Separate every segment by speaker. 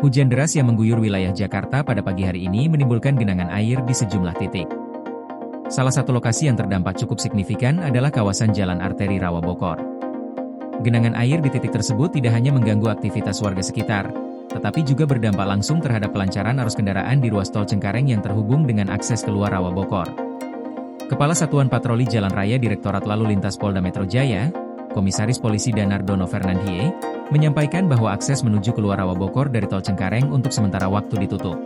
Speaker 1: Hujan deras yang mengguyur wilayah Jakarta pada pagi hari ini menimbulkan genangan air di sejumlah titik. Salah satu lokasi yang terdampak cukup signifikan adalah kawasan Jalan Arteri Rawa Bokor. Genangan air di titik tersebut tidak hanya mengganggu aktivitas warga sekitar, tetapi juga berdampak langsung terhadap pelancaran arus kendaraan di ruas tol Cengkareng yang terhubung dengan akses keluar Rawa Bokor. Kepala Satuan Patroli Jalan Raya Direktorat Lalu Lintas Polda Metro Jaya, Komisaris Polisi Danardono Fernandie, menyampaikan bahwa akses menuju keluar Rawa Bokor dari tol Cengkareng untuk sementara waktu ditutup.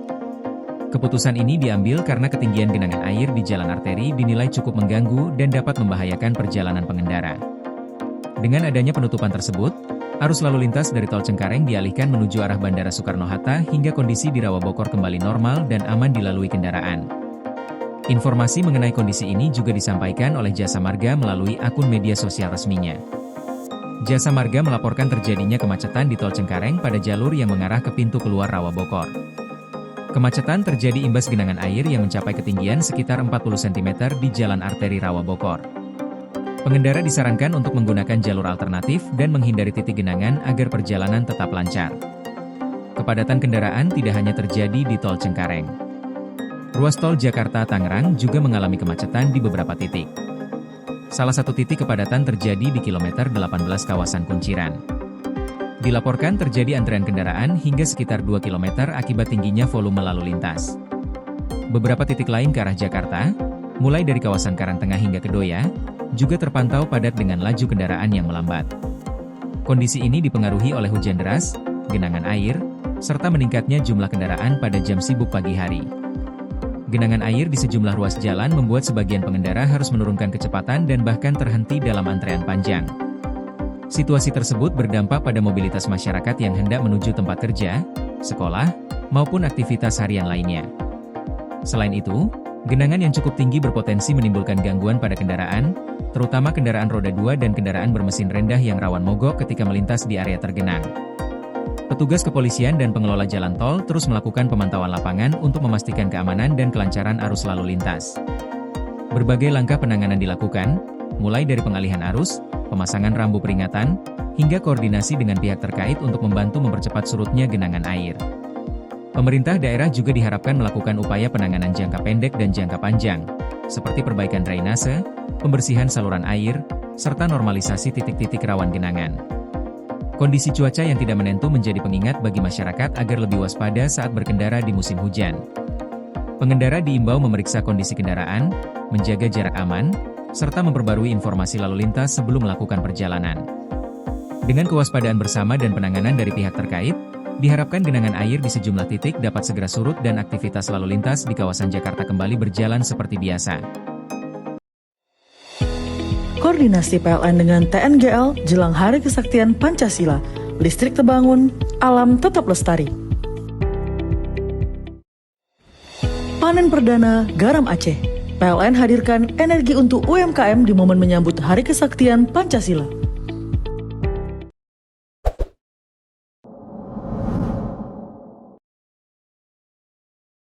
Speaker 1: Keputusan ini diambil karena ketinggian genangan air di jalan arteri dinilai cukup mengganggu dan dapat membahayakan perjalanan pengendara. Dengan adanya penutupan tersebut, arus lalu lintas dari tol Cengkareng dialihkan menuju arah Bandara Soekarno-Hatta hingga kondisi di Rawa Bokor kembali normal dan aman dilalui kendaraan. Informasi mengenai kondisi ini juga disampaikan oleh Jasa Marga melalui akun media sosial resminya. Jasa Marga melaporkan terjadinya kemacetan di tol Cengkareng pada jalur yang mengarah ke pintu keluar Rawa Bokor. Kemacetan terjadi imbas genangan air yang mencapai ketinggian sekitar 40 cm di jalan arteri Rawa Bokor. Pengendara disarankan untuk menggunakan jalur alternatif dan menghindari titik genangan agar perjalanan tetap lancar. Kepadatan kendaraan tidak hanya terjadi di tol Cengkareng. Ruas tol Jakarta-Tangerang juga mengalami kemacetan di beberapa titik. Salah satu titik kepadatan terjadi di kilometer 18 kawasan Kunciran. Dilaporkan terjadi antrean kendaraan hingga sekitar 2 km akibat tingginya volume lalu lintas. Beberapa titik lain ke arah Jakarta, mulai dari kawasan Karangtengah hingga Kedoya, juga terpantau padat dengan laju kendaraan yang melambat. Kondisi ini dipengaruhi oleh hujan deras, genangan air, serta meningkatnya jumlah kendaraan pada jam sibuk pagi hari. Genangan air di sejumlah ruas jalan membuat sebagian pengendara harus menurunkan kecepatan dan bahkan terhenti dalam antrean panjang. Situasi tersebut berdampak pada mobilitas masyarakat yang hendak menuju tempat kerja, sekolah, maupun aktivitas harian lainnya. Selain itu, genangan yang cukup tinggi berpotensi menimbulkan gangguan pada kendaraan, terutama kendaraan roda 2 dan kendaraan bermesin rendah yang rawan mogok ketika melintas di area tergenang. Petugas kepolisian dan pengelola jalan tol terus melakukan pemantauan lapangan untuk memastikan keamanan dan kelancaran arus lalu lintas. Berbagai langkah penanganan dilakukan, mulai dari pengalihan arus, pemasangan rambu peringatan, hingga koordinasi dengan pihak terkait untuk membantu mempercepat surutnya genangan air. Pemerintah daerah juga diharapkan melakukan upaya penanganan jangka pendek dan jangka panjang, seperti perbaikan drainase, pembersihan saluran air, serta normalisasi titik-titik rawan genangan. Kondisi cuaca yang tidak menentu menjadi pengingat bagi masyarakat agar lebih waspada saat berkendara di musim hujan. Pengendara diimbau memeriksa kondisi kendaraan, menjaga jarak aman, serta memperbarui informasi lalu lintas sebelum melakukan perjalanan. Dengan kewaspadaan bersama dan penanganan dari pihak terkait, diharapkan genangan air di sejumlah titik dapat segera surut dan aktivitas lalu lintas di kawasan Jakarta kembali berjalan seperti biasa.
Speaker 2: Koordinasi PLN dengan TNGL jelang Hari Kesaktian Pancasila, listrik terbangun, alam tetap lestari. Panen perdana garam Aceh. PLN hadirkan energi untuk UMKM di momen menyambut Hari Kesaktian Pancasila.